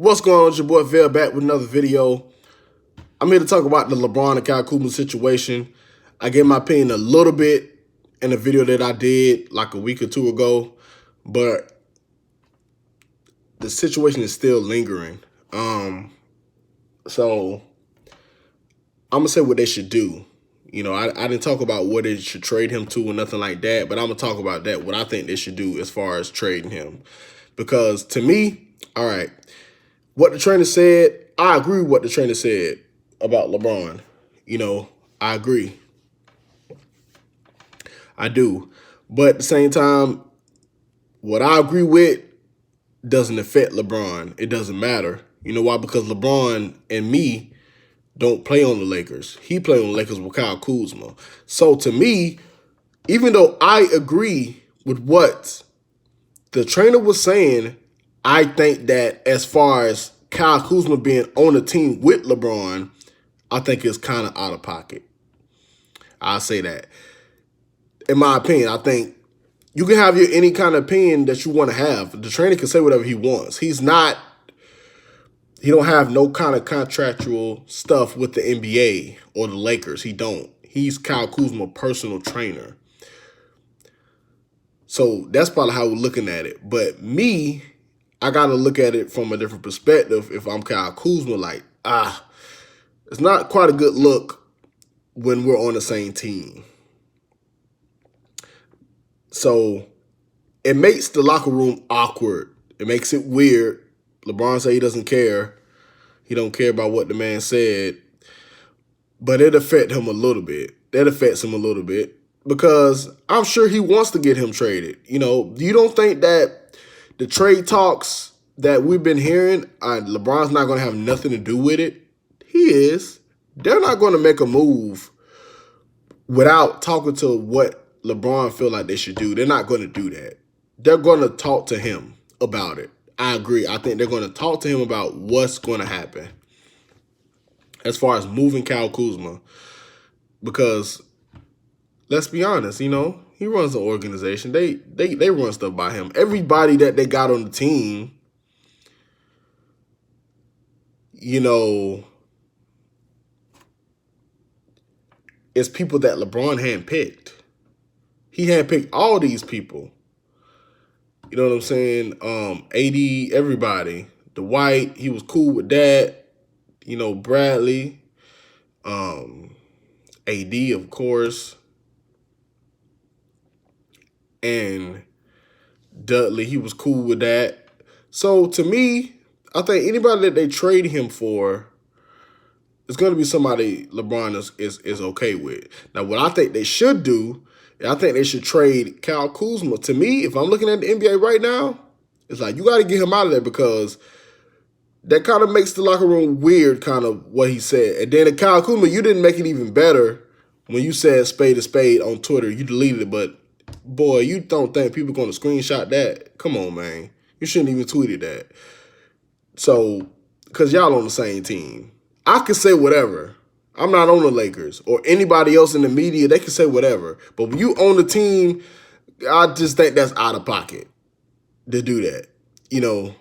What's going on? It's your boy Vail back with another video. I'm here to talk about the LeBron and Kuzma situation. I gave my opinion a little bit in a video that I did like a week or two ago, but the situation is still lingering. So I'm gonna say what they should do. You know, I didn't talk about what they should trade him to or nothing like that, but I'm gonna talk about that, what I think they should do as far as trading him. Because to me, all right, what the trainer said, I agree with what the trainer said about LeBron. You know, I agree. I do. But at the same time, what I agree with doesn't affect LeBron. It doesn't matter. You know why? Because LeBron and me don't play on the Lakers. He play on the Lakers with Kuzma. So to me, even though I agree with what the trainer was saying, I think that as far as Kuzma being on the team with LeBron, I think it's kind of out of pocket. I'll say that. In my opinion, I think you can have any kind of opinion that you want to have. The trainer can say whatever he wants. He don't have no kind of contractual stuff with the NBA or the Lakers. He don't. He's Kuzma's personal trainer. So that's probably how we're looking at it. But me, I got to look at it from a different perspective. If I'm Kuzma, like, it's not quite a good look when we're on the same team. So it makes the locker room awkward. It makes it weird. LeBron said he doesn't care. He don't care about what the man said. But it affects him a little bit. That affects him a little bit because I'm sure he wants to get him traded. You know, you don't think that the trade talks that we've been hearing, LeBron's not going to have nothing to do with it? He is. They're not going to make a move without talking to what LeBron feel like they should do. They're not going to do that. They're going to talk to him about it. I agree. I think they're going to talk to him about what's going to happen as far as moving Kuzma. Because let's be honest, you know, he runs an organization. They run stuff by him. Everybody that they got on the team, you know, is people that LeBron handpicked. He handpicked all these people. You know what I'm saying? AD, everybody. Dwight, he was cool with that. You know, Bradley. AD, of course. And Dudley, he was cool with that. So, to me, I think anybody that they trade him for is going to be somebody LeBron is okay with. Now, what I think they should do, I think they should trade Kuzma. To me, if I'm looking at the NBA right now, it's like you got to get him out of there because that kind of makes the locker room weird, kind of what he said. And then Kuzma, you didn't make it even better when you said spade to spade on Twitter. You deleted it, but boy, you don't think people are going to screenshot that? Come on, man. You shouldn't even tweeted that. So, because y'all on the same team. I could say whatever. I'm not on the Lakers or anybody else in the media. They can say whatever. But when you own the team, I just think that's out of pocket to do that. You know,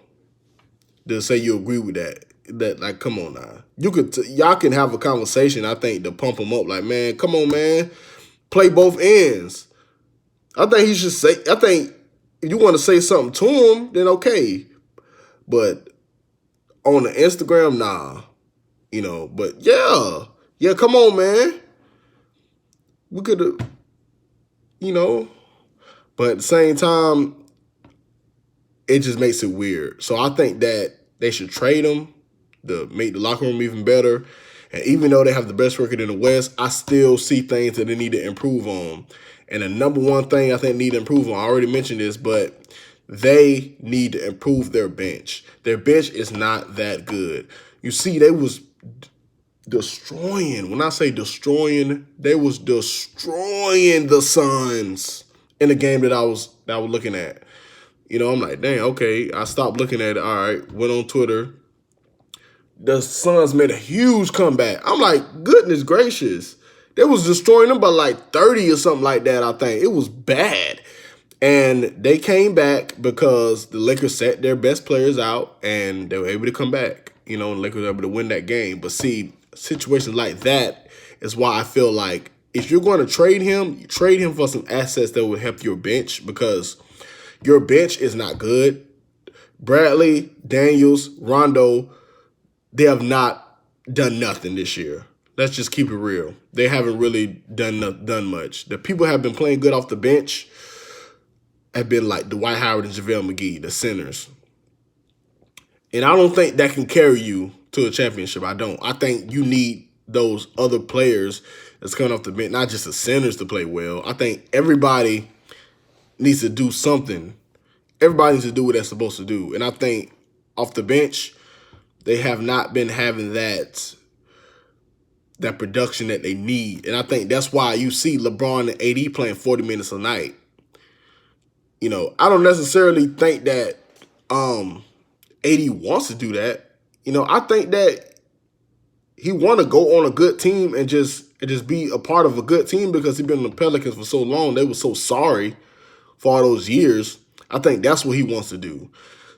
to say you agree with that. That, like, come on now. Y'all can have a conversation, I think, to pump him up. Like, man, come on, man. Play both ends. I think he should say, I think if you want to say something to him, then okay. But on the Instagram, nah. You know, but yeah. Yeah, come on, man. We could have, you know. But at the same time, it just makes it weird. So I think that they should trade him to make the locker room even better. And even though they have the best record in the West, I still see things that they need to improve on. And the number one thing I think they need to improve on, I already mentioned this, but they need to improve their bench. Their bench is not that good. You see, they was destroying. When I say destroying, they was destroying the Suns in the game that I was looking at. You know, I'm like, dang, okay. I stopped looking at it. All right, went on Twitter. The Suns made a huge comeback. I'm like, goodness gracious. They was destroying them by like 30 or something like that, I think. It was bad. And they came back because the Lakers set their best players out and they were able to come back, and the Lakers were able to win that game. But see, situations like that is why I feel like if you're going to trade him, trade him for some assets that would help your bench because your bench is not good. Bradley, Daniels, Rondo, they have not done nothing this year. Let's just keep it real. They haven't really done much. The people have been playing good off the bench have been like Dwight Howard and JaVale McGee, the centers. And I don't think that can carry you to a championship. I don't. I think you need those other players that's coming off the bench, not just the centers to play well. I think everybody needs to do something. Everybody needs to do what they're supposed to do. And I think off the bench, they have not been having that production that they need. And I think that's why you see LeBron and AD playing 40 minutes a night. I don't necessarily think that AD wants to do that. I think that he want to go on a good team and just be a part of a good team because he's been in the Pelicans for so long. They were so sorry for all those years. I think that's what he wants to do.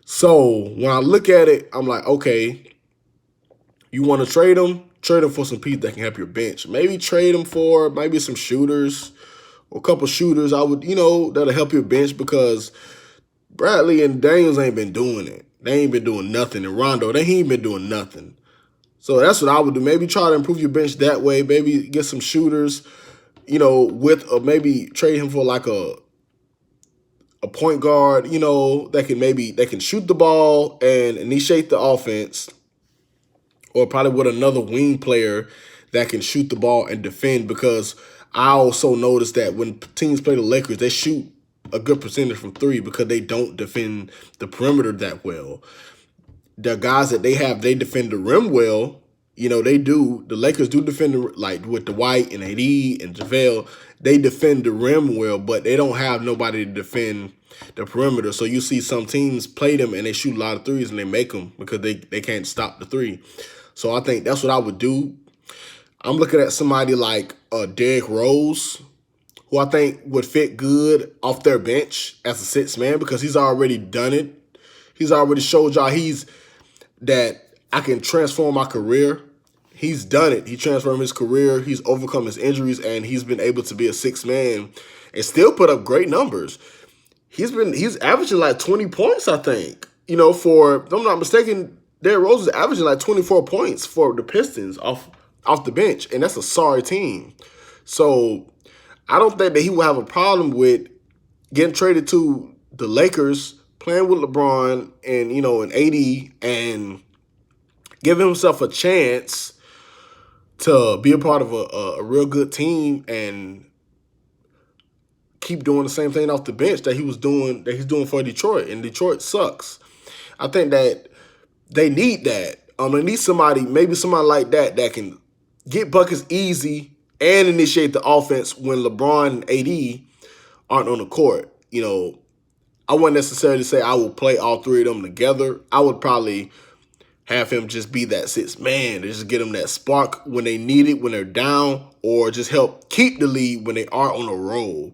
So when I look at it, I'm like, okay, you want to trade him? Trade him for some people that can help your bench. Maybe trade him for maybe some shooters. A couple shooters, I would, that'll help your bench because Bradley and Daniels ain't been doing it. They ain't been doing nothing. And Rondo, he ain't been doing nothing. So that's what I would do. Maybe try to improve your bench that way. Maybe get some shooters, maybe trade him for like a point guard, that can shoot the ball and initiate the offense. Or probably with another wing player that can shoot the ball and defend because I also noticed that when teams play the Lakers, they shoot a good percentage from three because they don't defend the perimeter that well. The guys that they have, they defend the rim well. They do. The Lakers do defend, like with Dwight and AD and JaVale, they defend the rim well, but they don't have nobody to defend the perimeter. So you see some teams play them and they shoot a lot of threes and they make them because they can't stop the three. So I think that's what I would do. I'm looking at somebody like Derrick Rose, who I think would fit good off their bench as a sixth man because he's already done it. He's already showed y'all that I can transform my career. He's done it. He transformed his career. He's overcome his injuries, and he's been able to be a sixth man and still put up great numbers. He's averaging like 20 points, I think. If I'm not mistaken, Derrick Rose is averaging like 24 points for the Pistons off the bench, and that's a sorry team. So I don't think that he will have a problem with getting traded to the Lakers, playing with LeBron and and AD, and giving himself a chance to be a part of a real good team and keep doing the same thing off the bench that he's doing for Detroit. And Detroit sucks. I think that they need that. They need somebody, maybe somebody like that can get buckets easy and initiate the offense when LeBron and AD aren't on the court. I wouldn't necessarily say I would play all three of them together. I would probably have him just be that sixth man to just get them that spark when they need it, when they're down, or just help keep the lead when they are on a roll.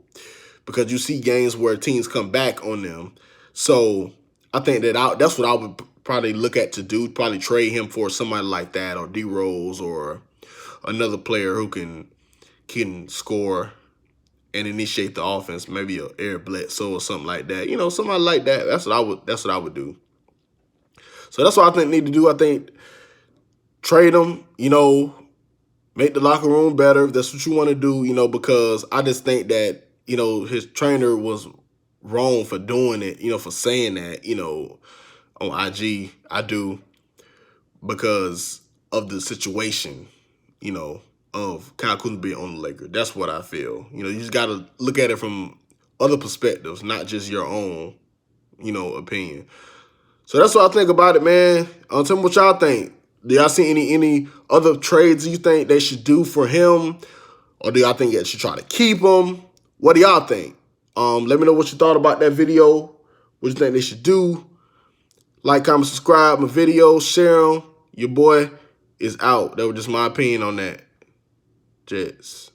Because you see games where teams come back on them. So I think that's what I would probably look at to do, probably trade him for somebody like that or D-Rose or another player who can score and initiate the offense, maybe a Eric Bledsoe or something like that. Somebody like that. That's what I would do. So that's what I think need to do. I think trade him, make the locker room better if that's what you want to do, because I just think that, his trainer was wrong for doing it, for saying that, on IG. I do because of the situation, of Kyle Kuzma being on the Lakers. That's what I feel. You just got to look at it from other perspectives, not just your own, opinion. So that's what I think about it, man. Tell me what y'all think. Do y'all see any other trades you think they should do for him? Or do y'all think they should try to keep him? What do y'all think? Let me know what you thought about that video. What you think they should do. Like, comment, subscribe my videos, share them. Your boy is out. That was just my opinion on that. Jets.